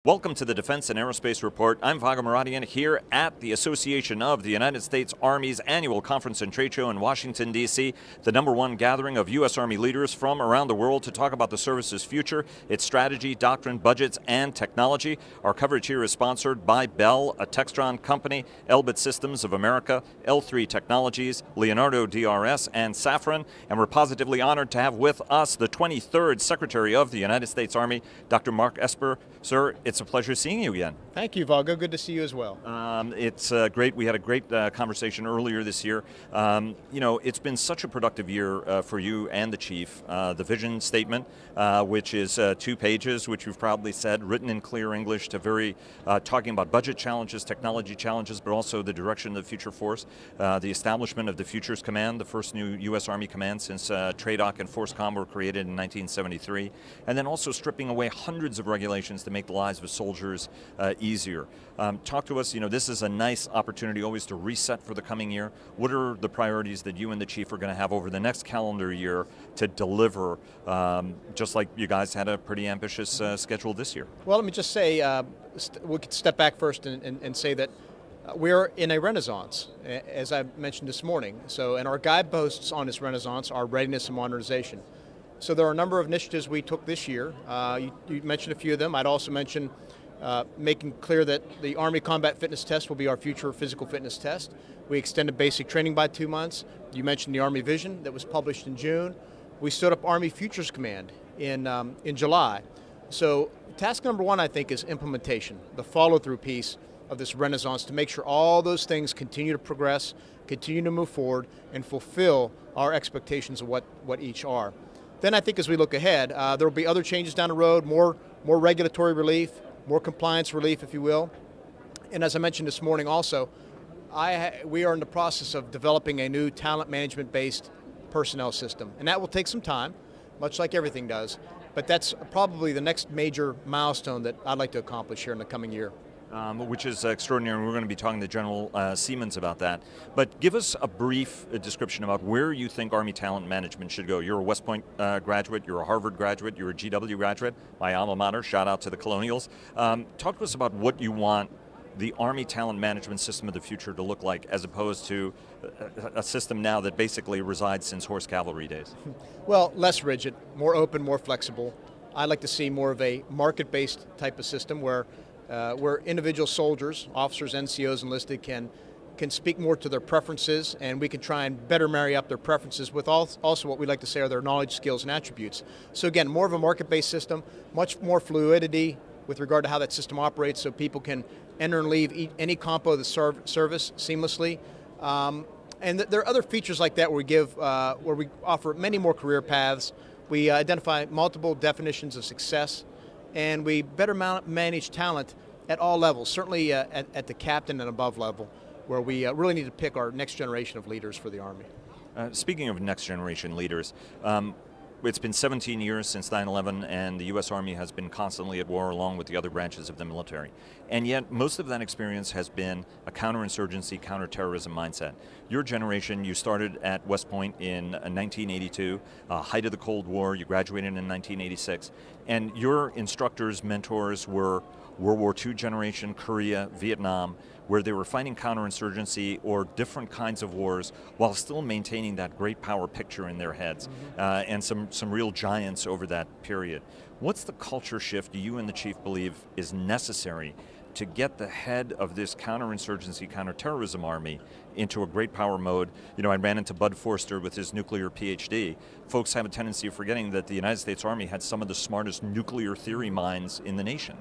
Welcome to the Defense and Aerospace Report. I'm Vago Muradian here at the Association of the United States Army's annual conference and trade show in Washington, D.C., the #1 gathering of U.S. Army leaders from around the world to talk about the service's future, its strategy, doctrine, budgets, and technology. Our coverage here is sponsored by Bell, a Textron Company, Elbit Systems of America, L3 Technologies, Leonardo DRS, and Safran. And we're positively honored to have with us the 23rd Secretary of the United States Army, Dr. Mark Esper. Sir, it's a pleasure seeing you again. Thank you, Vago. Good to see you as well. It's great. We had a great conversation earlier this year. You know, it's been such a productive year for you and the Chief. The vision statement, which is 2 pages, which you've probably said, written in clear English, to talking about budget challenges, technology challenges, but also the direction of the future force. The establishment of the Futures Command, the first new U.S. Army command since TRADOC and FORCECOM were created in 1973. And then also stripping away hundreds of regulations to make the lives of soldiers easier. Talk to us, you know, this is a nice opportunity always to reset for the coming year. What are the priorities that you and the Chief are going to have over the next calendar year to deliver, just like you guys had a pretty ambitious schedule this year? Well, let me just say, we could step back first and say that we're in a renaissance, as I mentioned this morning. And our guideposts on this renaissance are readiness and modernization. So there are a number of initiatives we took this year. You mentioned a few of them. I'd also mention making clear that the Army Combat Fitness Test will be our future physical fitness test. We extended basic training by 2 months. You mentioned the Army Vision that was published in June. We stood up Army Futures Command in July. So task number 1, I think, is implementation, the follow-through piece of this renaissance, to make sure all those things continue to progress, continue to move forward, and fulfill our expectations of what each are. Then I think as we look ahead, there will be other changes down the road, more regulatory relief, more compliance relief, if you will. And as I mentioned this morning also, we are in the process of developing a new talent management-based personnel system. And that will take some time, much like everything does. But that's probably the next major milestone that I'd like to accomplish here in the coming year. Which is extraordinary, and we're going to be talking to General Siemens about that. But give us a brief description about where you think Army talent management should go. You're a West Point graduate, you're a Harvard graduate, you're a GW graduate, my alma mater, shout out to the Colonials. Talk to us about what you want the Army talent management system of the future to look like, as opposed to a system now that basically resides since horse cavalry days. Well, less rigid, more open, more flexible. I'd like to see more of a market-based type of system where individual soldiers, officers, NCOs enlisted can speak more to their preferences, and we can try and better marry up their preferences with also what we like to say are their knowledge, skills, and attributes. So again, more of a market-based system, much more fluidity with regard to how that system operates, so people can enter and leave any compo of the service seamlessly. And there are other features like that where we offer many more career paths. We identify multiple definitions of success, and we better manage talent at all levels, certainly at the captain and above level, where we really need to pick our next generation of leaders for the Army. Speaking of next generation leaders, it's been 17 years since 9/11, and the U.S. Army has been constantly at war along with the other branches of the military. And yet, most of that experience has been a counterinsurgency, counterterrorism mindset. Your generation, you started at West Point in 1982, height of the Cold War, you graduated in 1986, and your instructors, mentors were World War II generation, Korea, Vietnam, where they were fighting counterinsurgency or different kinds of wars while still maintaining that great power picture in their heads, and some real giants over that period. What's the culture shift you and the Chief believe is necessary to get the head of this counterinsurgency, counterterrorism army into a great power mode? You know, I ran into Bud Forster with his nuclear PhD. Folks have a tendency of forgetting that the United States Army had some of the smartest nuclear theory minds in the nation.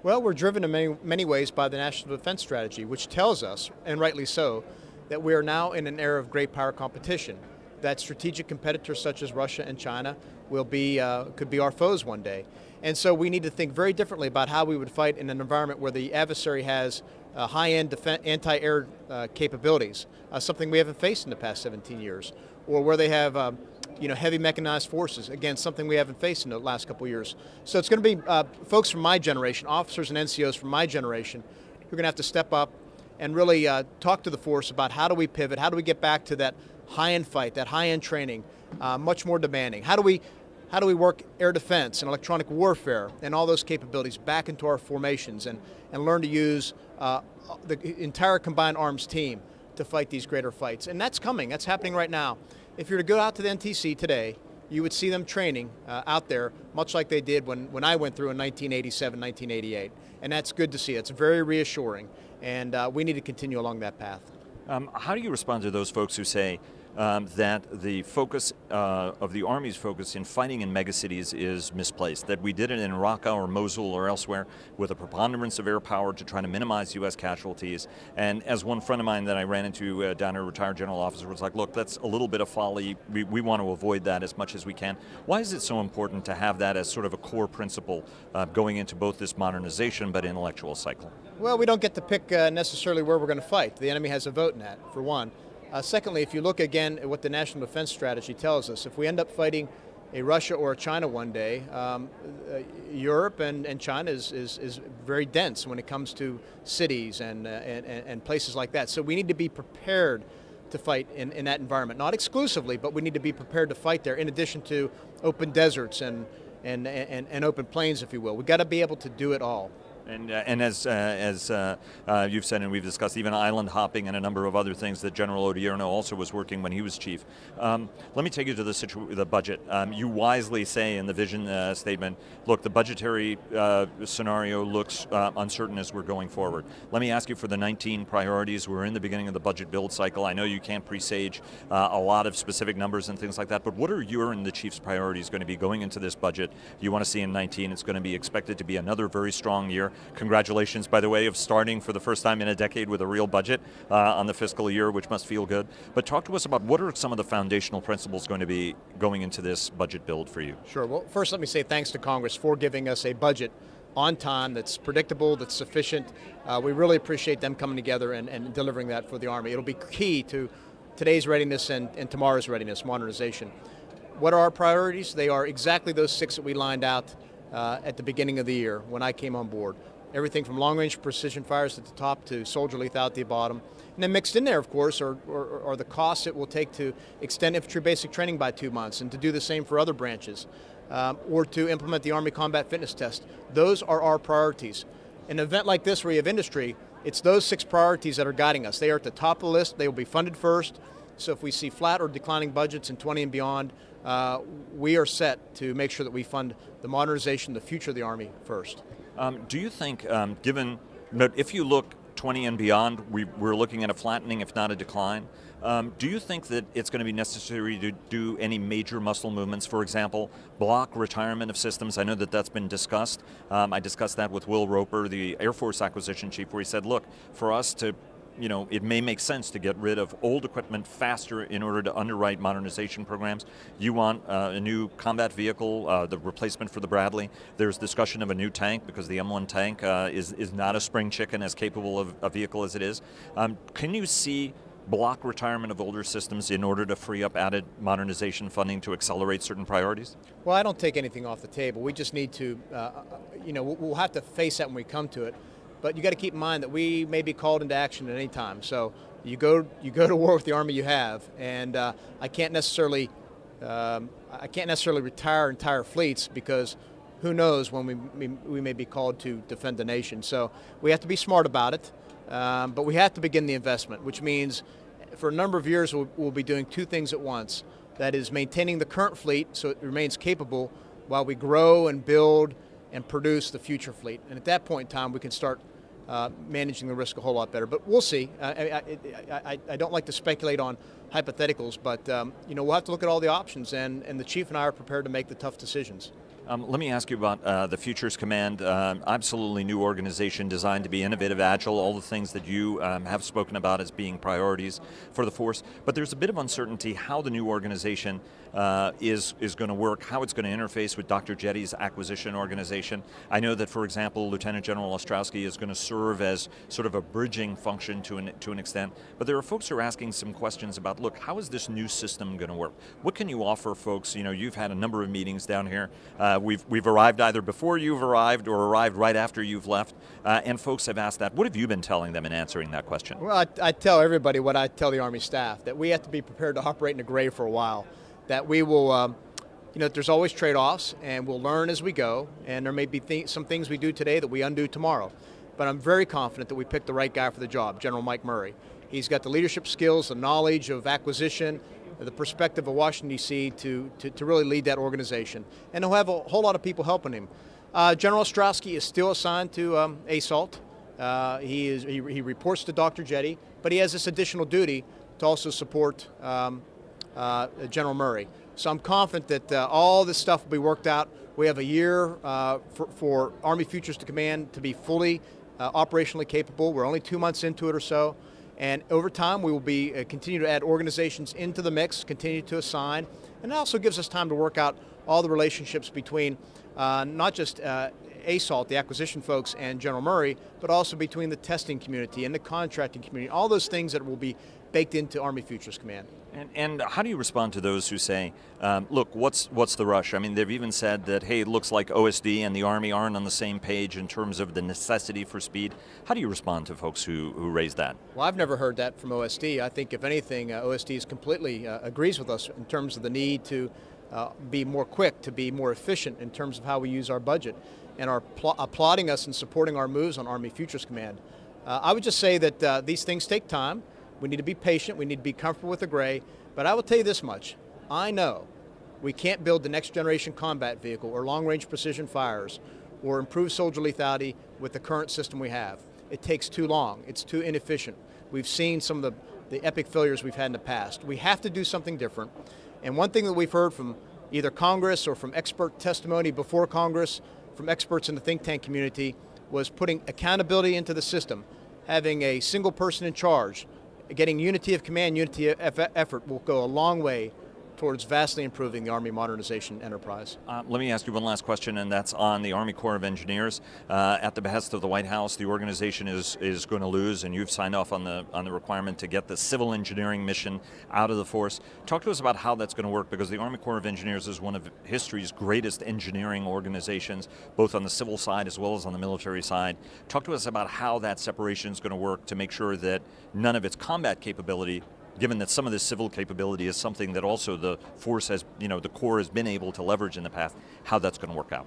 Well, we're driven in many ways by the National Defense Strategy, which tells us, and rightly so, that we are now in an era of great power competition, that strategic competitors such as Russia and China could be our foes one day. And so we need to think very differently about how we would fight in an environment where the adversary has high-end anti-air capabilities, something we haven't faced in the past 17 years, or where they have heavy mechanized forces, again, something we haven't faced in the last couple of years. So it's going to be folks from my generation, officers and NCOs from my generation, who are going to have to step up and really talk to the force about how do we pivot, how do we get back to that high-end fight, that high-end training, much more demanding. How do we how do we work air defense and electronic warfare and all those capabilities back into our formations and learn to use the entire combined arms team to fight these greater fights. And that's coming, that's happening right now. If you were to go out to the NTC today, you would see them training out there, much like they did when I went through in 1987, 1988. And that's good to see. It's very reassuring. And we need to continue along that path. How do you respond to those folks who say that the focus of the Army's focus in fighting in megacities is misplaced, that we did it in Raqqa or Mosul or elsewhere with a preponderance of air power to try to minimize U.S. casualties? And as one friend of mine that I ran into down here, a retired general officer, was like, look, that's a little bit of folly. We want to avoid that as much as we can. Why is it so important to have that as sort of a core principle going into both this modernization but intellectual cycle? Well, we don't get to pick necessarily where we're going to fight. The enemy has a vote in that, for one. Secondly, if you look again at what the National Defense Strategy tells us, if we end up fighting a Russia or a China one day, Europe and China is very dense when it comes to cities and places like that. So we need to be prepared to fight in that environment. Not exclusively, but we need to be prepared to fight there, in addition to open deserts and open plains, if you will. We've got to be able to do it all. And as you've said and we've discussed, even island hopping and a number of other things that General Odierno also was working when he was chief. Let me take you to the budget. You wisely say in the vision statement, look, the budgetary scenario looks uncertain as we're going forward. Let me ask you for the 19 priorities. We're in the beginning of the budget build cycle. I know you can't presage a lot of specific numbers and things like that, but what are your and the chief's priorities going to be going into this budget you want to see in 19? It's going to be expected to be another very strong year. Congratulations, by the way, of starting for the first time in a decade with a real budget on the fiscal year, which must feel good. But talk to us about what are some of the foundational principles going to be going into this budget build for you? Sure. Well, first let me say thanks to Congress for giving us a budget on time that's predictable, that's sufficient. We really appreciate them coming together and delivering that for the Army. It'll be key to today's readiness and tomorrow's readiness, modernization. What are our priorities? They are exactly those 6 that we lined out at the beginning of the year when I came on board. Everything from long-range precision fires at the top to soldier lethality at the bottom. And then mixed in there, of course, are the costs it will take to extend infantry basic training by 2 months and to do the same for other branches, or to implement the Army Combat Fitness Test. Those are our priorities. In an event like this where you have industry, it's those 6 priorities that are guiding us. They are at the top of the list. They will be funded first. So if we see flat or declining budgets in 20 and beyond, we are set to make sure that we fund the modernization, the future of the Army first. Do you think, given that if you look 20 and beyond, we're looking at a flattening, if not a decline, do you think that it's going to be necessary to do any major muscle movements? For example, block retirement of systems. I know that that's been discussed. I discussed that with Will Roper, the Air Force Acquisition Chief, where he said, look, for us to it may make sense to get rid of old equipment faster in order to underwrite modernization programs. You want a new combat vehicle, the replacement for the Bradley. There's discussion of a new tank because the M1 tank is not a spring chicken as capable of a vehicle as it is. Can you see block retirement of older systems in order to free up added modernization funding to accelerate certain priorities? Well, I don't take anything off the table. We just need to, we'll have to face that when we come to it. But you got to keep in mind that we may be called into action at any time. So you go to war with the Army you have, and I can't necessarily retire entire fleets because who knows when we may be called to defend the nation. So we have to be smart about it, but we have to begin the investment, which means for a number of years we'll be doing 2 things at once. That is maintaining the current fleet so it remains capable while we grow and build and produce the future fleet. And at that point in time, we can start managing the risk a whole lot better. But we'll see. I don't like to speculate on hypotheticals, but we'll have to look at all the options, and the Chief and I are prepared to make the tough decisions. Let me ask you about the Futures Command, absolutely new organization designed to be innovative, agile, all the things that you have spoken about as being priorities for the force. But there's a bit of uncertainty how the new organization is going to work, how it's going to interface with Dr. Jetty's acquisition organization. I know that, for example, Lieutenant General Ostrowski is going to serve as sort of a bridging function to an extent. But there are folks who are asking some questions about, look, how is this new system going to work? What can you offer folks? You've had a number of meetings down here. We've arrived either before you've arrived or arrived right after you've left, and folks have asked that. What have you been telling them in answering that question? Well, I tell everybody what I tell the Army staff, that we have to be prepared to operate in the gray for a while, that we will, there's always trade-offs, and we'll learn as we go, and there may be some things we do today that we undo tomorrow. But I'm very confident that we picked the right guy for the job, General Mike Murray. He's got the leadership skills, the knowledge of acquisition, the perspective of Washington, D.C. to really lead that organization. And he'll have a whole lot of people helping him. General Ostrowski is still assigned to ASALT. He reports to Dr. Jetty, but he has this additional duty to also support General Murray. So I'm confident that all this stuff will be worked out. We have a year for Army Futures to Command to be fully operationally capable. We're only 2 months into it or so. And over time, we will be continue to add organizations into the mix, continue to assign, and it also gives us time to work out all the relationships between not just ASALT, the acquisition folks, and General Murray, but also between the testing community and the contracting community, all those things that will be baked into Army Futures Command. And how do you respond to those who say, look, what's the rush? I mean, they've even said that, hey, it looks like OSD and the Army aren't on the same page in terms of the necessity for speed. How do you respond to folks who raise that? Well, I've never heard that from OSD. I think, if anything, OSD is completely agrees with us in terms of the need to be more quick, to be more efficient in terms of how we use our budget, and are applauding us and supporting our moves on Army Futures Command. I would just say that these things take time. We need to be patient, we need to be comfortable with the gray, but I will tell you this much. I know we can't build the next generation combat vehicle or long-range precision fires or improve soldier lethality with the current system we have. It takes too long, it's too inefficient. We've seen some of the epic failures we've had in the past. We have to do something different, and one thing that we've heard from either Congress or from expert testimony before Congress, from experts in the think tank community, was putting accountability into the system, having a single person in charge. Getting unity of command, unity of effort will go a long way towards vastly improving the Army modernization enterprise. Let me ask you one last question, and that's on the Army Corps of Engineers. At the behest of the White House, the organization is going to lose, and you've signed off on the requirement to get the civil engineering mission out of the force. Talk to us about how that's going to work, because the Army Corps of Engineers is one of history's greatest engineering organizations, both on the civil side as well as on the military side. Talk to us about how that separation is going to work to make sure that none of its combat capability, given that some of this civil capability is something that also the force has, the Corps has been able to leverage in the past, how that's going to work out?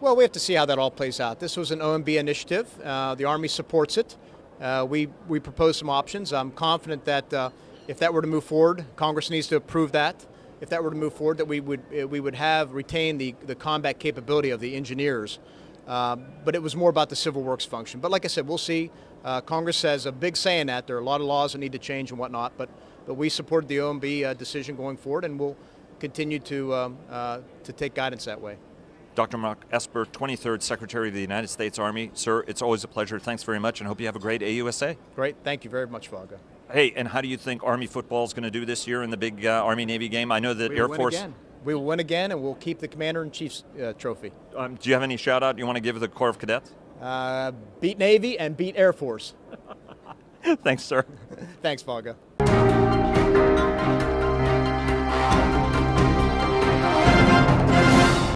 Well, we have to see how that all plays out. This was an OMB initiative. The Army supports it. We proposed some options. I'm confident that if that were to move forward, Congress needs to approve that. If that were to move forward, that we would retain the combat capability of the engineers. But it was more about the civil works function. But like I said, we'll see. Congress has a big say in that. There are a lot of laws that need to change and whatnot, but we supported the OMB decision going forward, and we'll continue to take guidance that way. Dr. Mark Esper, 23rd Secretary of the United States Army. Sir, it's always a pleasure. Thanks very much, and hope you have a great AUSA. Great. Thank you very much, Vago. Hey, and how do you think Army football is going to do this year in the big Army-Navy game? I know that Air Force... Again. We will win again, and we'll keep the Commander-in-Chief's trophy. Do you have any shout-out you want to give the Corps of Cadets? Beat Navy and beat Air Force. Thanks, sir. Thanks, Vago.